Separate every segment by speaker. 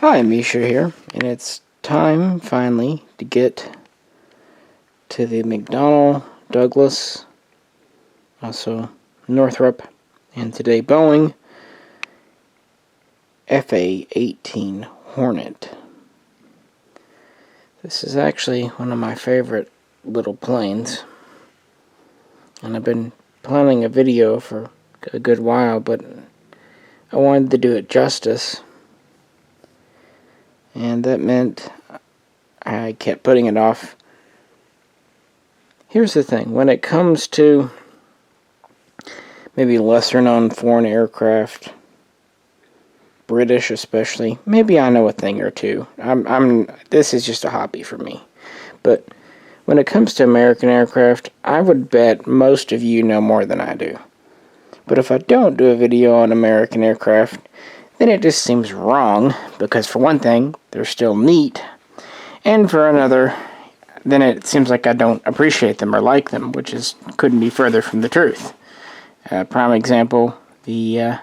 Speaker 1: Hi, Misha here, and it's time finally to get to the McDonnell-Douglas, also Northrop, and today Boeing A-18 Hornet. This is actually one of my favorite little planes, and I've been planning a video for a good while, but I wanted to do it justice. And that meant I kept putting it off. Here's the thing, when it comes to maybe lesser known foreign aircraft, British especially, maybe I know a thing or two. This is just a hobby for me. But when it comes to American aircraft, I would bet most of you know more than I do. But if I don't do a video on American aircraft, then it just seems wrong, because for one thing, they're still neat, and for another, then it seems like I don't appreciate them or like them, which couldn't be further from the truth. Prime example, the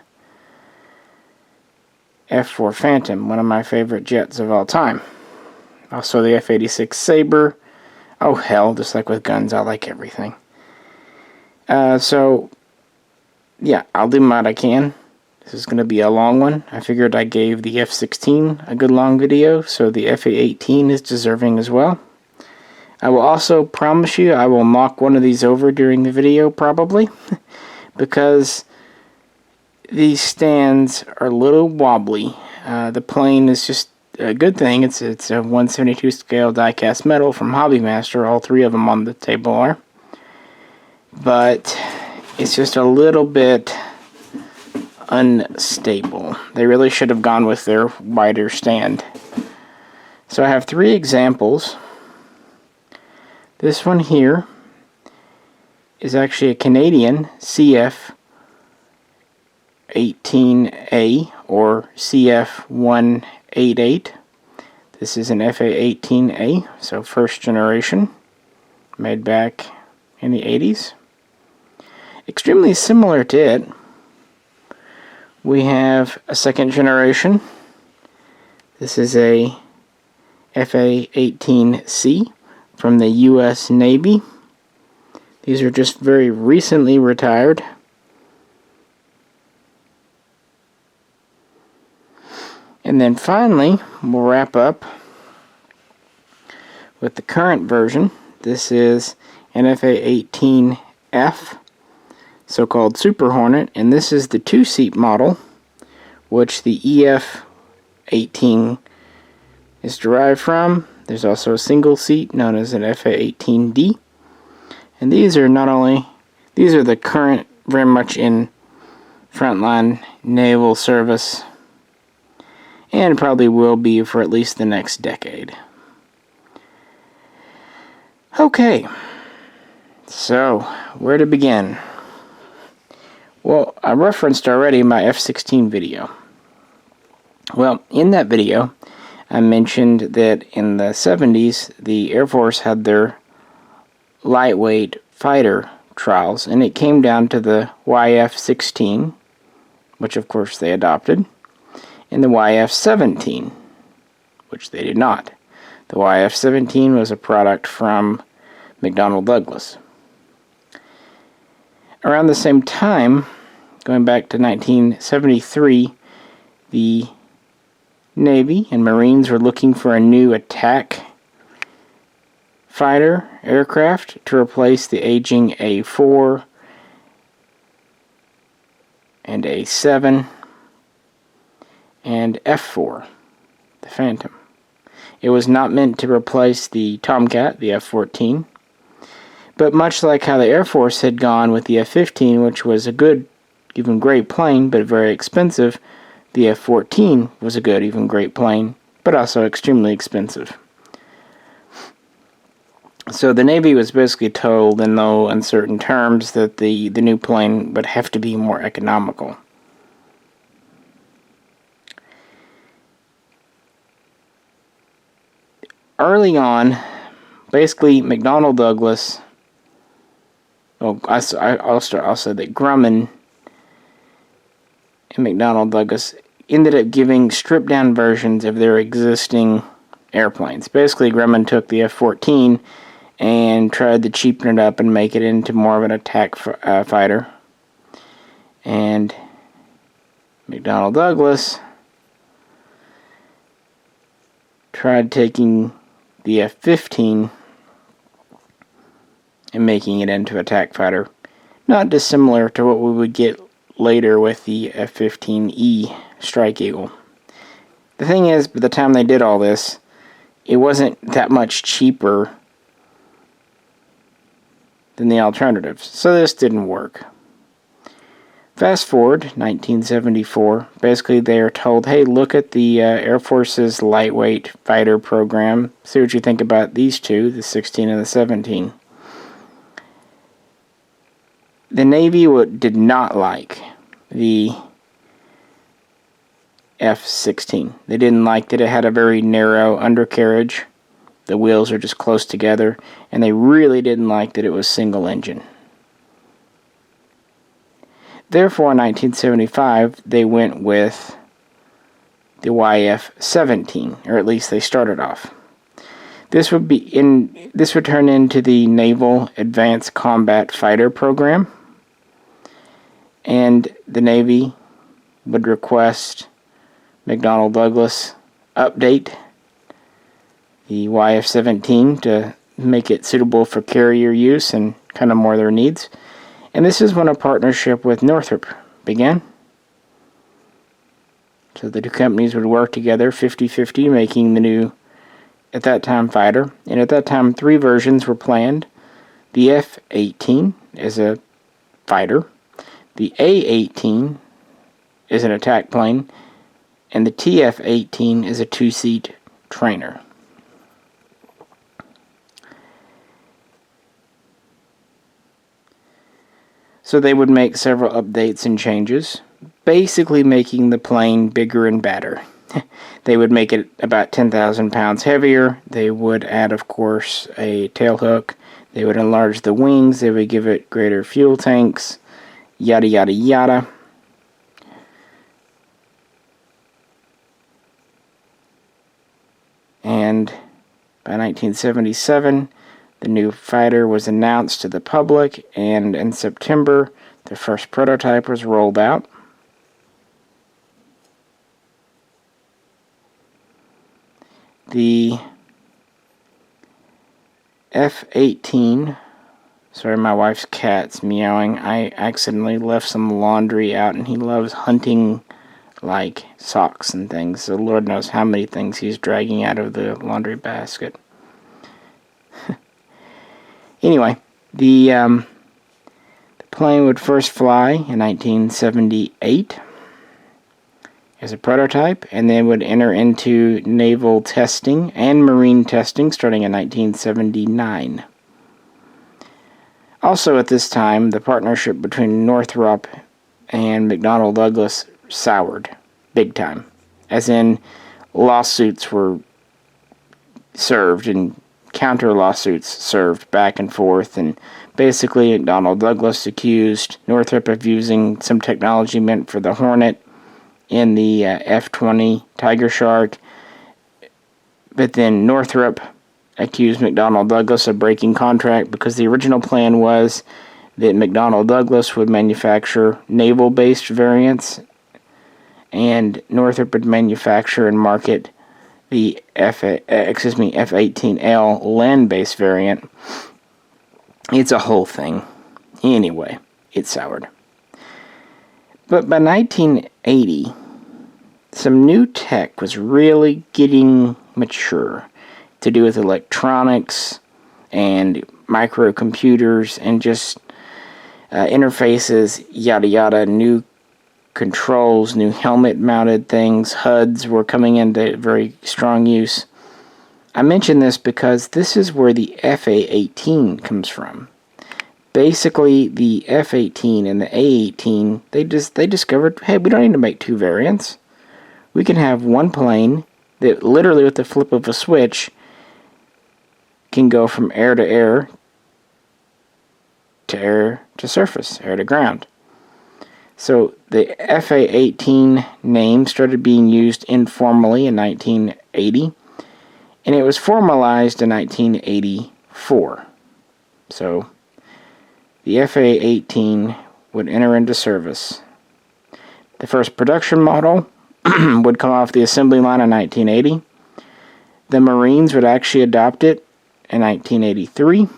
Speaker 1: F-4 Phantom, one of my favorite jets of all time. Also the F-86 Sabre. Oh hell, just like with guns, I like everything. So, yeah, I'll do what I can. This is going to be a long one. I figured I gave the F-16 a good long video, so the F-18 is deserving as well. I will also promise you I will knock one of these over during the video, probably, because these stands are a little wobbly. The plane is just a good thing. It's a 1/72 scale diecast metal from Hobby Master. All three of them on the table are. But it's just a little bit unstable. They really should have gone with their wider stand. So I have three examples. This one here is actually a Canadian CF-18A or CF-188. This is an FA-18A, so first generation, made back in the 80s. Extremely similar to it, we have a second generation. This is a FA-18C from the US Navy. These are just very recently retired. And then finally, we'll wrap up with the current version. This is an FA-18F, so-called Super Hornet, and this is the two-seat model, which the EF-18 is derived from. There's also a single seat known as an FA-18D, and these are the current, very much in frontline naval service, and probably will be for at least the next decade. Okay, so where to begin? Well, I referenced already my F-16 video. Well, in that video, I mentioned that in the 70s, the Air Force had their lightweight fighter trials, and it came down to the YF-16, which of course they adopted, and the YF-17, which they did not. The YF-17 was a product from McDonnell-Douglas. Around the same time, going back to 1973, the Navy and Marines were looking for a new attack fighter aircraft to replace the aging A-4 and A-7 and F-4, the Phantom. It was not meant to replace the Tomcat, the F-14, but much like how the Air Force had gone with the F-15, which was a good, even great plane, but very expensive, the F-14 was a good, even great plane, but also extremely expensive. So the Navy was basically told in no uncertain terms that the new plane would have to be more economical. Early on, basically McDonnell-Douglas, I'll say that Grumman and McDonnell-Douglas ended up giving stripped-down versions of their existing airplanes. Basically, Grumman took the F-14 and tried to cheapen it up and make it into more of an attack fighter. And McDonnell-Douglas tried taking the F-15 and making it into attack fighter. Not dissimilar to what we would get later with the F-15E Strike Eagle. The thing is, by the time they did all this, it wasn't that much cheaper than the alternatives, so this didn't work. Fast forward, 1974, basically they are told, hey, look at the Air Force's lightweight fighter program, see what you think about these two, the 16 and the 17. The Navy did not like the F-16. They didn't like that it had a very narrow undercarriage. The wheels are just close together, and they really didn't like that it was single engine. Therefore, in 1975, they went with the YF-17, or at least they started off. This would turn into the Naval Advanced Combat Fighter program, and the Navy would request McDonnell-Douglas update the YF-17 to make it suitable for carrier use and kind of more their needs. And this is when a partnership with Northrop began. So the two companies would work together 50-50, making the new, at that time, fighter. And at that time, 3 versions were planned. The F-18 as a fighter, the A-18 is an attack plane, and the TF-18 is a 2-seat trainer. So they would make several updates and changes, basically making the plane bigger and badder. They would make it about 10,000 pounds heavier. They would add, of course, a tailhook. They would enlarge the wings. They would give it greater fuel tanks, yada, yada, yada. And by 1977, the new fighter was announced to the public, and in September, the first prototype was rolled out. The F-18, sorry, my wife's cat's meowing. I accidentally left some laundry out, and he loves hunting like socks and things, so Lord knows how many things he's dragging out of the laundry basket. Anyway, the plane would first fly in 1978 as a prototype, and then would enter into naval testing and marine testing starting in 1979. Also at this time, the partnership between Northrop and McDonnell-Douglas soured big time, as in lawsuits were served and counter lawsuits served back and forth, and basically McDonnell-Douglas accused Northrop of using some technology meant for the Hornet in the F-20 Tiger Shark, but then Northrop accused McDonnell-Douglas of breaking contract because the original plan was that McDonnell-Douglas would manufacture naval-based variants and Northrop would manufacture and market the F-18L land-based variant. It's a whole thing. Anyway, it soured. But by 1980, some new tech was really getting mature to do with electronics and microcomputers and just interfaces, yada yada, new controls, new helmet-mounted things, HUDs were coming into very strong use. I mention this because this is where the FA-18 comes from. Basically, the F-18 and the A-18, they discovered, hey, we don't need to make 2 variants. We can have one plane that literally with the flip of a switch can go from air to air to surface, air to ground. So the FA-18 name started being used informally in 1980, and it was formalized in 1984. So the FA-18 would enter into service. The first production model would come off the assembly line in 1980. The Marines would actually adopt it in 1983.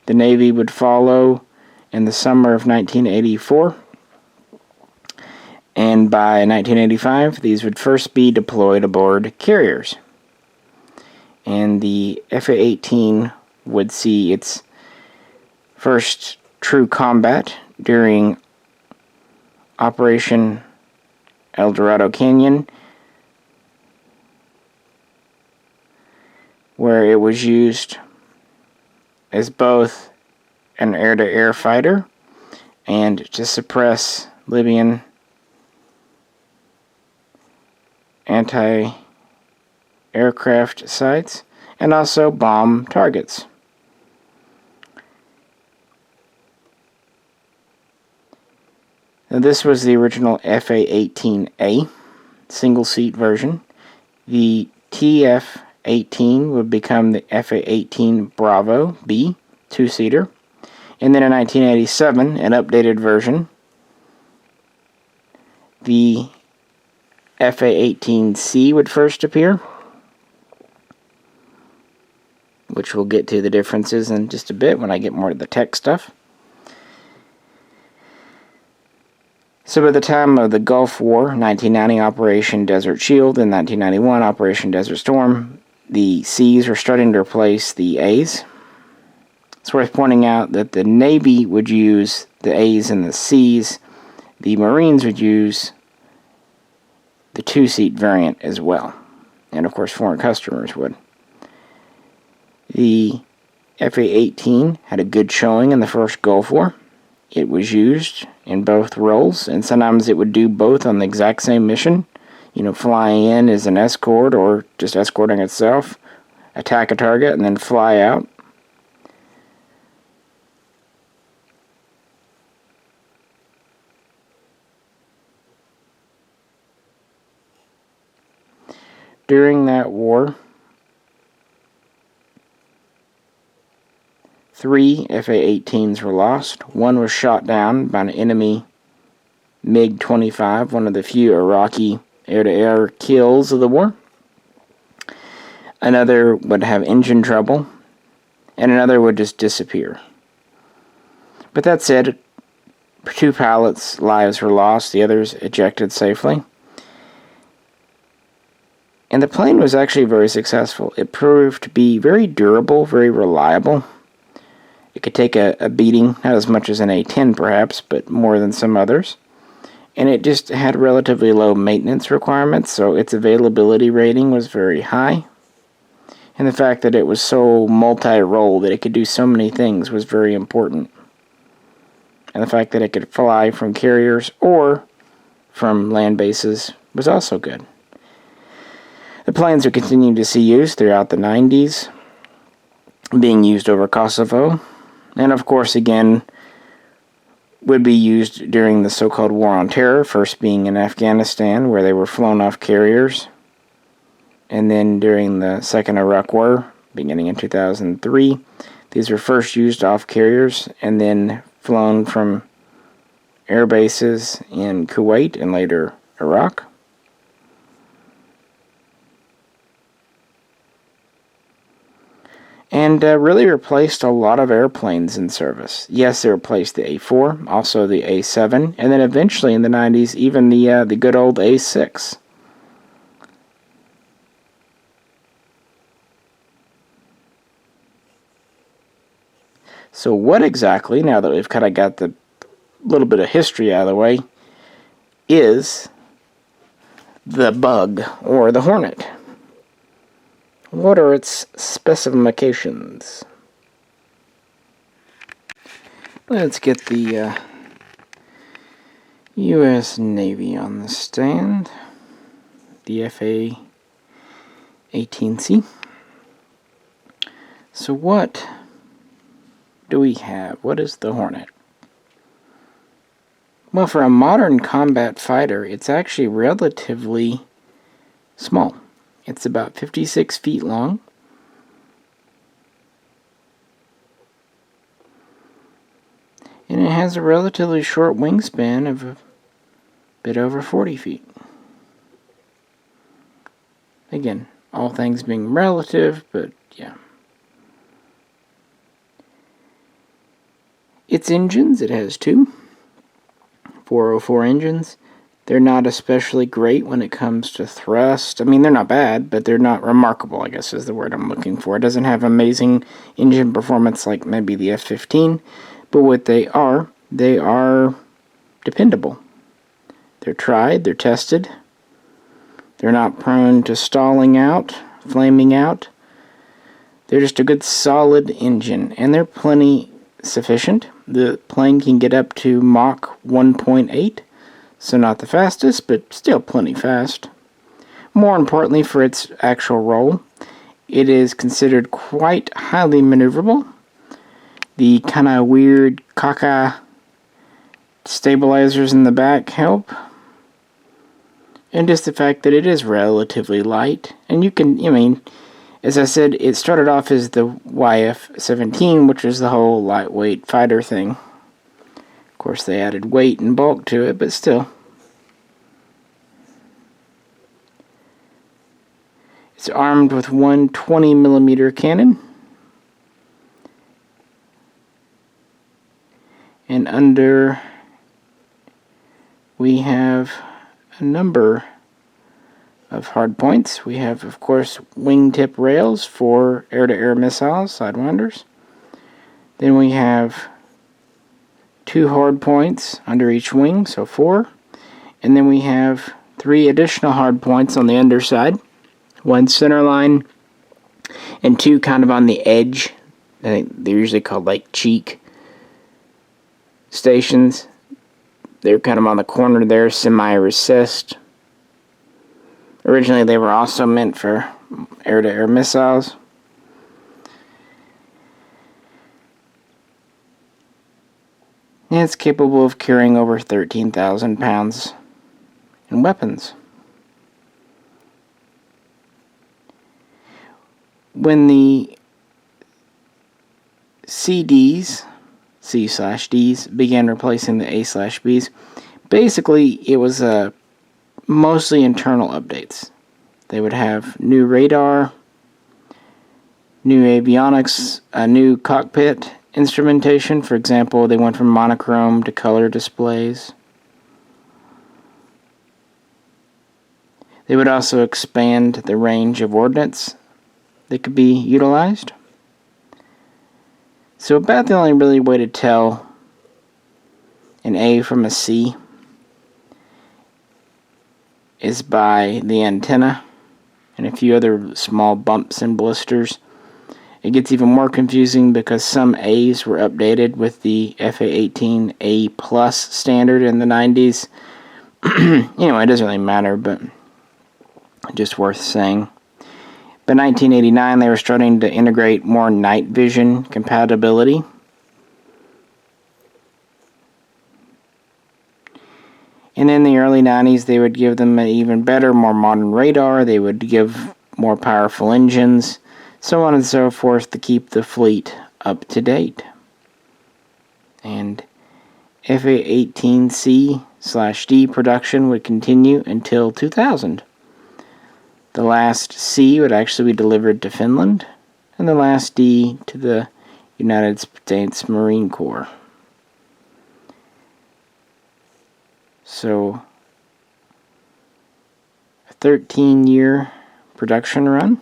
Speaker 1: The Navy would follow in the summer of 1984. And by 1985, these would first be deployed aboard carriers. And the FA-18 would see its first true combat during Operation El Dorado Canyon, where it was used as both an air-to-air fighter and to suppress Libyan anti-aircraft sites and also bomb targets. Now, this was the original FA-18A single-seat version. The TF-18 would become the FA-18 Bravo B two-seater. And then in 1987, an updated version, the FA-18C would first appear, which we'll get to the differences in just a bit when I get more to the tech stuff. So by the time of the Gulf War, 1990 Operation Desert Shield, and 1991 Operation Desert Storm, the C's were starting to replace the A's. It's worth pointing out that the Navy would use the A's and the C's. The Marines would use the two-seat variant as well. And of course foreign customers would. The FA-18 had a good showing in the first Gulf War. It was used in both roles, and sometimes it would do both on the exact same mission. You know, flying in as an escort or just escorting itself, attack a target, and then fly out. During that war, 3 FA-18s were lost. One was shot down by an enemy MiG-25, one of the few Iraqi air-to-air kills of the war. Another would have engine trouble, and another would just disappear. But that said, 2 pilots' lives were lost, the others ejected safely. And the plane was actually very successful. It proved to be very durable, very reliable. It could take a beating, not as much as an A-10 perhaps, but more than some others. And it just had relatively low maintenance requirements, so its availability rating was very high. And the fact that it was so multi-role, that it could do so many things, was very important. And the fact that it could fly from carriers or from land bases was also good. The planes would continue to see use throughout the 90s, being used over Kosovo, and of course again would be used during the so-called War on Terror, first being in Afghanistan where they were flown off carriers, and then during the Second Iraq War, beginning in 2003, these were first used off carriers and then flown from air bases in Kuwait and later Iraq. And really replaced a lot of airplanes in service. Yes, they replaced the A4, also the A7, and then eventually in the 90s, even the good old A6. So what exactly, now that we've kind of got the little bit of history out of the way, is the Bug or the Hornet? What are its specifications? Let's get the U.S. Navy on the stand. The FA-18C. So what do we have? What is the Hornet? Well, for a modern combat fighter, it's actually relatively small. It's about 56 feet long. And it has a relatively short wingspan of a bit over 40 feet. Again, all things being relative, but yeah. Its engines, it has two 404 engines. They're not especially great when it comes to thrust. I mean, they're not bad, but they're not remarkable, I guess is the word I'm looking for. It doesn't have amazing engine performance like maybe the F-15, but what they are dependable. They're tried, they're tested. They're not prone to stalling out, flaming out. They're just a good solid engine, and they're plenty sufficient. The plane can get up to Mach 1.8, so not the fastest, but still plenty fast. More importantly for its actual role, it is considered quite highly maneuverable. The kind of weird caca stabilizers in the back help. And just the fact that it is relatively light. And you can, as I said, it started off as the YF-17, which was the whole lightweight fighter thing. Of course, they added weight and bulk to it, but still. It's armed with one 20mm cannon. And under, we have a number of hardpoints. We have, of course, wingtip rails for air-to-air missiles, Sidewinders. Then we have 2 hardpoints under each wing, so 4. And then we have 3 additional hardpoints on the underside. 1 centerline and 2 kind of on the edge. I think they're usually called like cheek stations. They're kind of on the corner there, semi-recessed. Originally they were also meant for air-to-air missiles. And it's capable of carrying over 13,000 pounds in weapons. When the C/Ds began replacing the A/Bs, basically it was mostly internal updates. They would have new radar, new avionics, a new cockpit instrumentation. For example, they went from monochrome to color displays. They would also expand the range of ordnance that could be utilized. So about the only really way to tell an A from a C is by the antenna and a few other small bumps and blisters. It gets even more confusing because some A's were updated with the F-A-18 A+ standard in the 90s. Anyway, it doesn't really matter, but just worth saying. By 1989, they were starting to integrate more night vision compatibility. And in the early 90s, they would give them an even better, more modern radar. They would give more powerful engines, so on and so forth, to keep the fleet up to date. And FA-18C/D production would continue until 2000. The last C would actually be delivered to Finland, and the last D to the United States Marine Corps. So, a 13-year production run.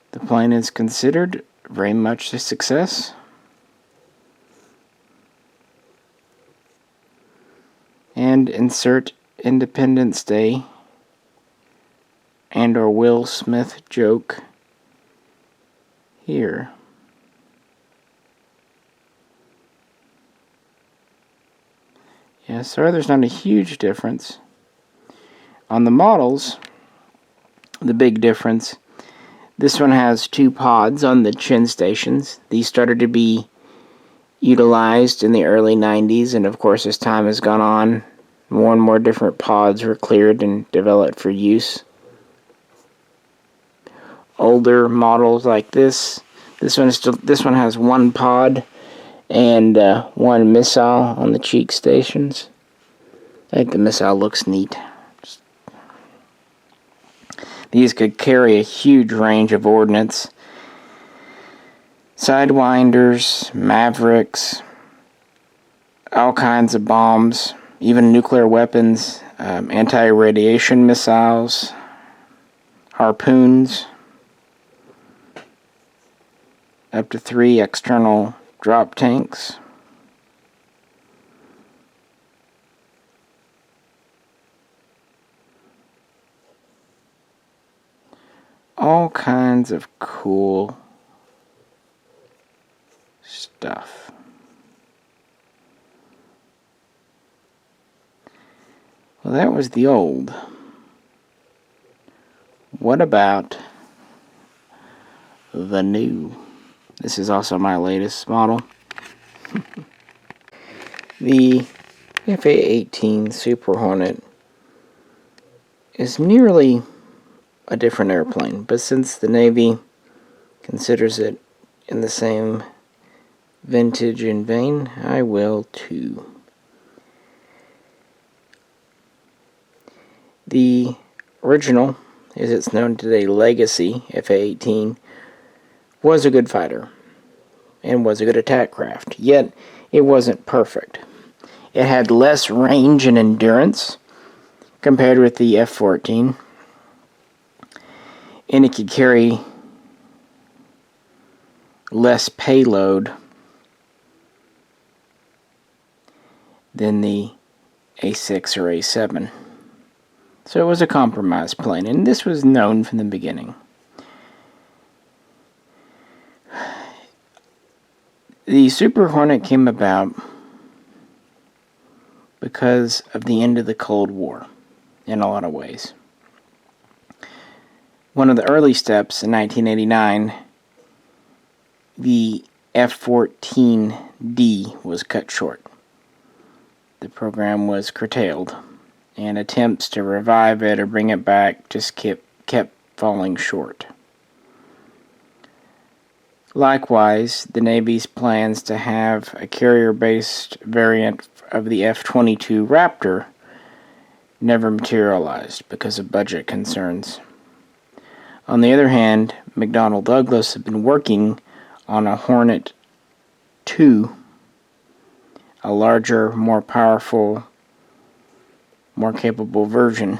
Speaker 1: The plane is considered very much a success. And insert Independence Day and or Will Smith joke here. Yes, sir, there's not a huge difference. On the models, the big difference, this one has 2 pods on the chin stations. These started to be utilized in the early 90s, and of course as time has gone on, more and more different pods were cleared and developed for use. Older models like this one has one pod and one missile on the cheek stations. I think the missile looks neat. These could carry a huge range of ordnance. Sidewinders, Mavericks, all kinds of bombs, even nuclear weapons, anti-radiation missiles, harpoons, up to 3 external drop tanks. All kinds of cool stuff. Well, that was the old. What about the new? This is also my latest model. The F-A-18 Super Hornet is nearly a different airplane, but since the Navy considers it in the same vintage and vein, I will too. The original, as it's known today, Legacy F-A-18, was a good fighter and was a good attack craft, yet it wasn't perfect. It had less range and endurance compared with the F-14, and it could carry less payload than the A6 or A7. So it was a compromise plane, and this was known from the beginning. The Super Hornet came about because of the end of the Cold War, in a lot of ways. One of the early steps in 1989, the F-14D was cut short. The program was curtailed, and attempts to revive it or bring it back just kept falling short. Likewise, the Navy's plans to have a carrier-based variant of the F-22 Raptor never materialized because of budget concerns. On the other hand, McDonnell-Douglas had been working on a Hornet 2, a larger, more powerful, more capable version.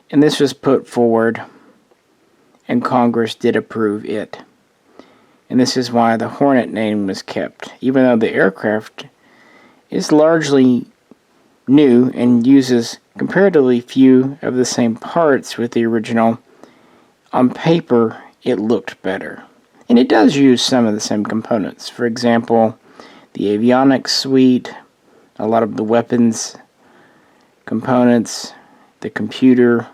Speaker 1: And this was put forward, and Congress did approve it. And this is why the Hornet name was kept, even though the aircraft is largely new and uses comparatively few of the same parts with the original. On paper, it looked better. And it does use some of the same components. For example, the avionics suite, a lot of the weapons components, the computer,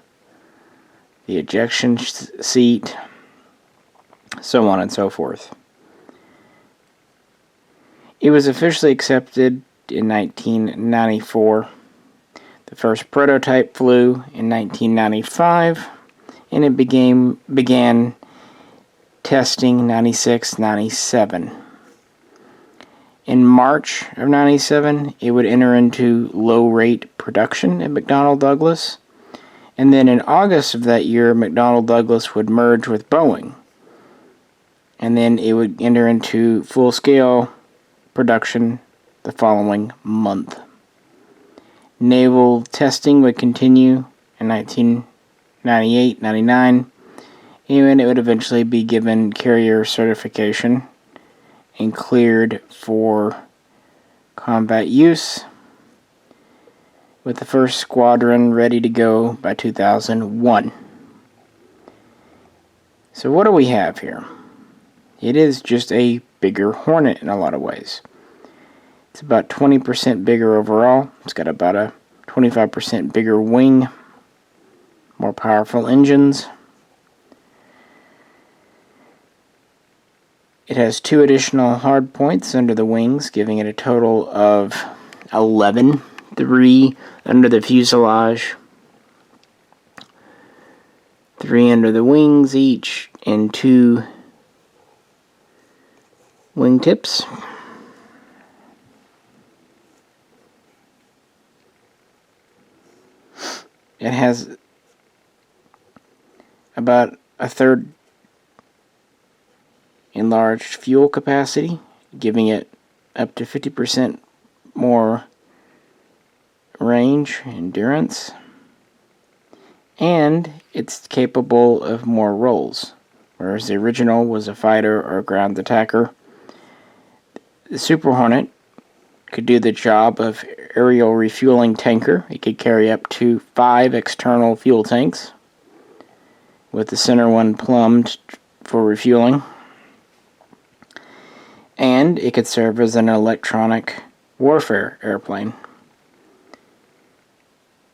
Speaker 1: the ejection seat, so on and so forth. It was officially accepted in 1994. The first prototype flew in 1995, and it began testing 96-97. In March of 97, it would enter into low-rate production at McDonnell-Douglas, and then in August of that year, McDonnell-Douglas would merge with Boeing, and then it would enter into full-scale production the following month. Naval testing would continue in 1998-99, and it would eventually be given carrier certification and cleared for combat use, with the first squadron ready to go by 2001. So what do we have here? It is just a bigger Hornet in a lot of ways. It's about 20% bigger overall. It's got about a 25% bigger wing, more powerful engines. It has 2 additional hard points under the wings, giving it a total of 11. 3 under the fuselage, 3 under the wings each, and 2 wingtips. It has about a third enlarged fuel capacity, giving it up to 50% more range, endurance, and it's capable of more roles. Whereas the original was a fighter or a ground attacker, the Super Hornet could do the job of aerial refueling tanker. It could carry up to 5 external fuel tanks, with the center one plumbed for refueling. And it could serve as an electronic warfare airplane,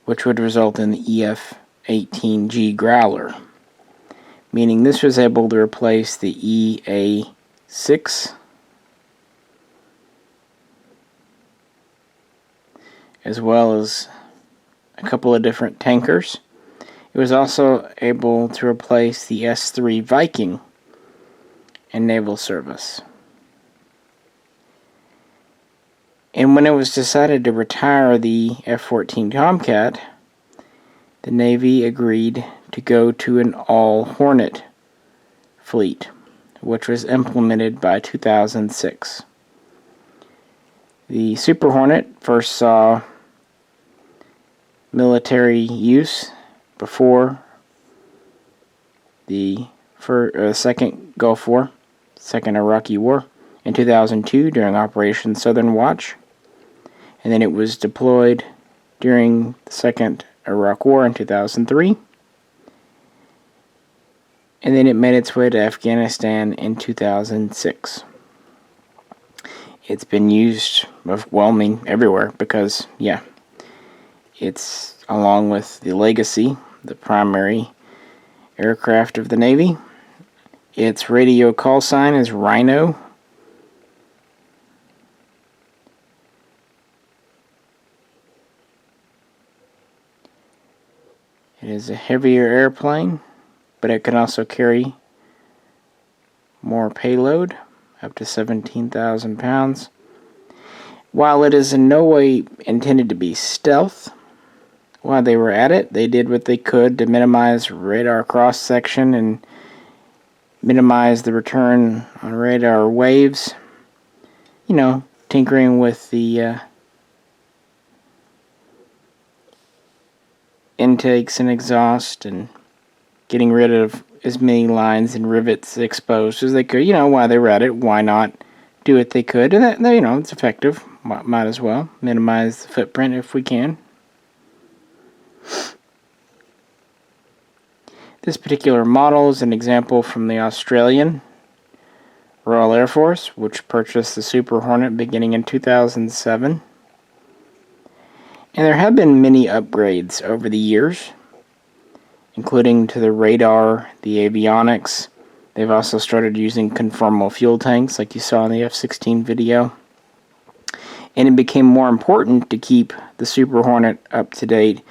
Speaker 1: which would result in the EF-18G Growler, meaning this was able to replace the EA-6 as well as a couple of different tankers. It was also able to replace the S-3 Viking in naval service. And when it was decided to retire the F-14 Tomcat, the Navy agreed to go to an all-Hornet fleet, which was implemented by 2006. The Super Hornet first saw military use before the second Gulf War, second Iraqi War, in 2002 during Operation Southern Watch, and then it was deployed during the second Iraq War in 2003, and then it made its way to Afghanistan in 2006. It's been used, everywhere, because, it's, along with the Legacy, the primary aircraft of the Navy. Its radio call sign is Rhino. It is a heavier airplane, but it can also carry more payload, up to 17,000 pounds. While it is in no way intended to be stealth, while they were at it, they did what they could to minimize radar cross-section and minimize the return on radar waves. Tinkering with the intakes and exhaust and getting rid of as many lines and rivets exposed as they could. While they were at it, why not do what they could? And that, it's effective. Might as well minimize the footprint if we can. This particular model is an example from the Australian Royal Air Force, which purchased the Super Hornet beginning in 2007. And there have been many upgrades over the years, including to the radar, the avionics. They've also started using conformal fuel tanks, like you saw in the F-16 video. And it became more important to keep the Super Hornet up to date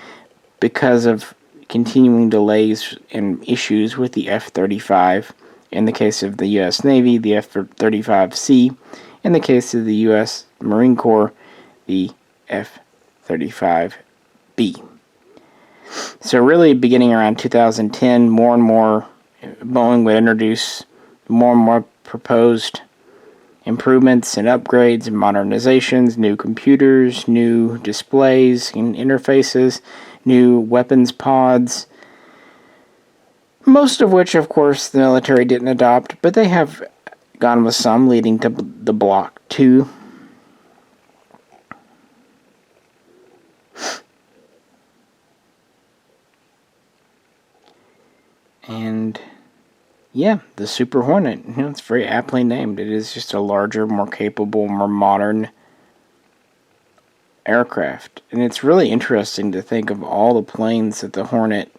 Speaker 1: because of continuing delays and issues with the F-35. In the case of the U.S. Navy, the F-35C. In the case of the U.S. Marine Corps, the F-35B. So really, beginning around 2010, more and more Boeing would introduce more and more proposed improvements and upgrades and modernizations, new computers, new displays and interfaces, new weapons pods, most of which, of course, the military didn't adopt, but they have gone with some, leading to the Block 2. And the Super Hornet, it's very aptly named. It is just a larger, more capable, more modern aircraft. And it's really interesting to think of all the planes that the Hornet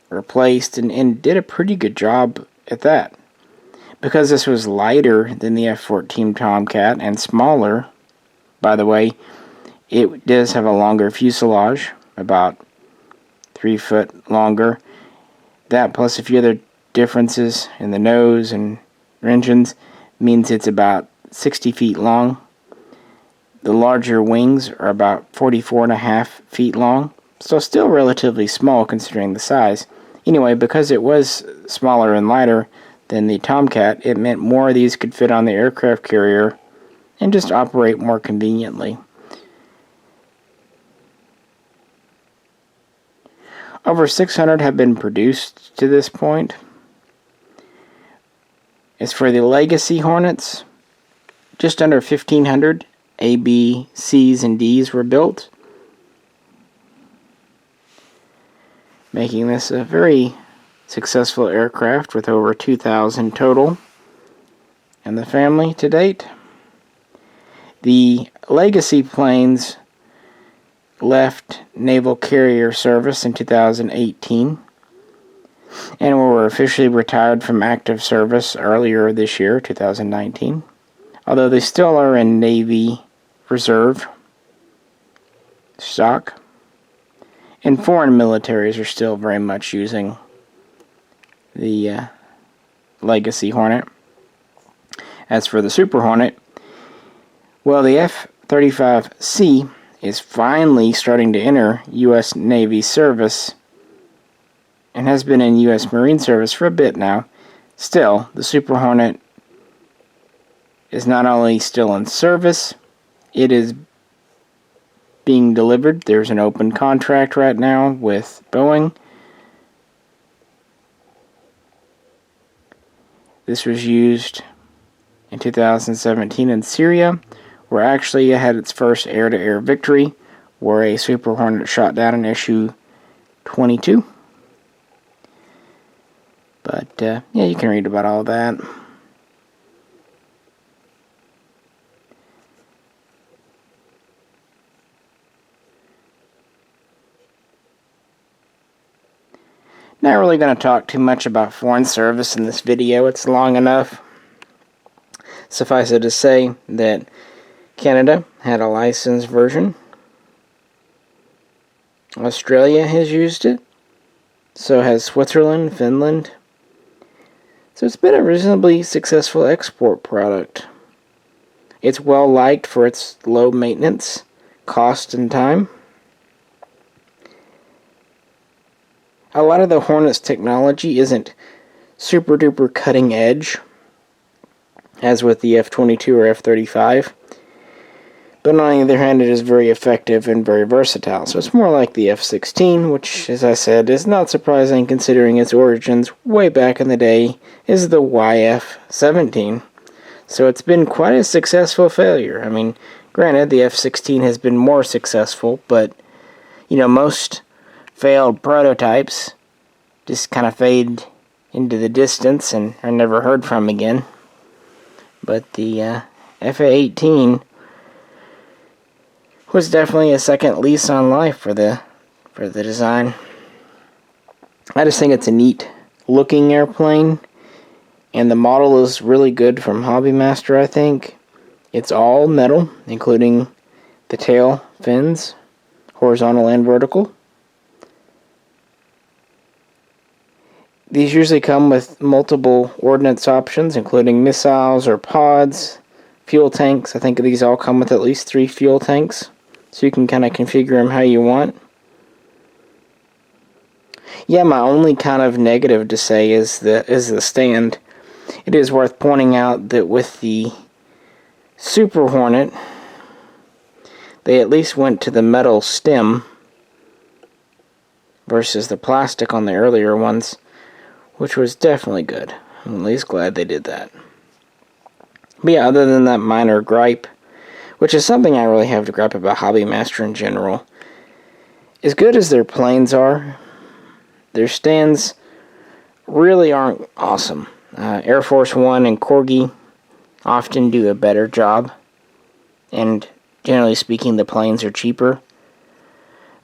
Speaker 1: replaced and did a pretty good job at that. Because this was lighter than the F-14 Tomcat and smaller, by the way, it does have a longer fuselage, about 3 foot longer. That plus a few other differences in the nose and engines means it's about 60 feet long. The larger wings are about 44.5 feet long, so still relatively small considering the size. Anyway, because it was smaller and lighter than the Tomcat, it meant more of these could fit on the aircraft carrier and just operate more conveniently. Over 600 have been produced to this point. As for the Legacy Hornets, just under 1,500 A, B, Cs, and Ds were built, making this a very successful aircraft with over 2,000 total in the family to date. The Legacy planes left naval carrier service in 2018 and were officially retired from active service earlier this year, 2019, although they still are in Navy Reserve stock, and foreign militaries are still very much using the Legacy Hornet. As for the Super Hornet, well, the F-35C is finally starting to enter U.S. Navy service and has been in U.S. Marine service for a bit now. Still, the Super Hornet is not only still in service, it is being delivered. There's an open contract right now with Boeing. This was used in 2017 in Syria, where actually it had its first air-to-air victory, where a Super Hornet shot down an Su-22. But, yeah, you can read about all that. Not really going to talk too much about foreign service in this video. It's long enough. Suffice it to say that Canada had a licensed version. Australia has used it. So has Switzerland, Finland. So it's been a reasonably successful export product. It's well liked for its low maintenance, cost, and time. A lot of the Hornet's technology isn't super duper cutting edge, as with the F-22 or F-35. But on the other hand, it is very effective and very versatile. So it's more like the F-16, which, as I said, is not surprising considering its origins way back in the day is the YF-17. So it's been quite a successful failure. I mean, granted, the F-16 has been more successful, but, you know, most failed prototypes just kind of fade into the distance and are never heard from again. But the F-A-18 was definitely a second lease on life for the design. I just think it's a neat looking airplane, and the model is really good from Hobby Master, I think. It's all metal, including the tail fins, horizontal and vertical. These usually come with multiple ordnance options, including missiles or pods, fuel tanks. I think these all come with at least 3 fuel tanks, so you can kind of configure them how you want. Yeah, my only kind of negative to say is the stand. It is worth pointing out that with the Super Hornet, they at least went to the metal stem versus the plastic on the earlier ones, which was definitely good. I'm at least glad they did that. But yeah, other than that minor gripe, which is something I really have to gripe about Hobby Master in general, as good as their planes are, their stands really aren't awesome. Air Force One and Corgi often do a better job, and generally speaking, the planes are cheaper.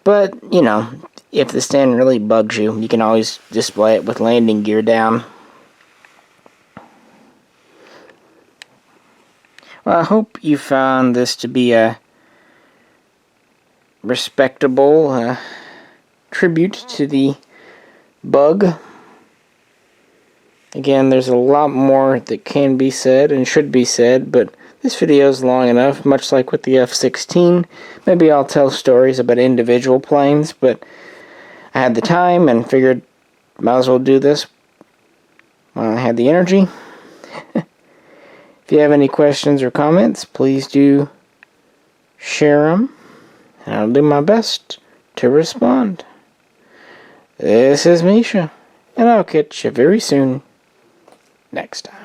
Speaker 1: But, you know, if the stand really bugs you, you can always display it with landing gear down. Well, I hope you found this to be a respectable tribute to the bug. Again, there's a lot more that can be said and should be said, but this video is long enough, much like with the F-16. Maybe I'll tell stories about individual planes, but I had the time and figured might as well do this while I had the energy. If you have any questions or comments, please do share them, and I'll do my best to respond. This is Misha, and I'll catch you very soon next time.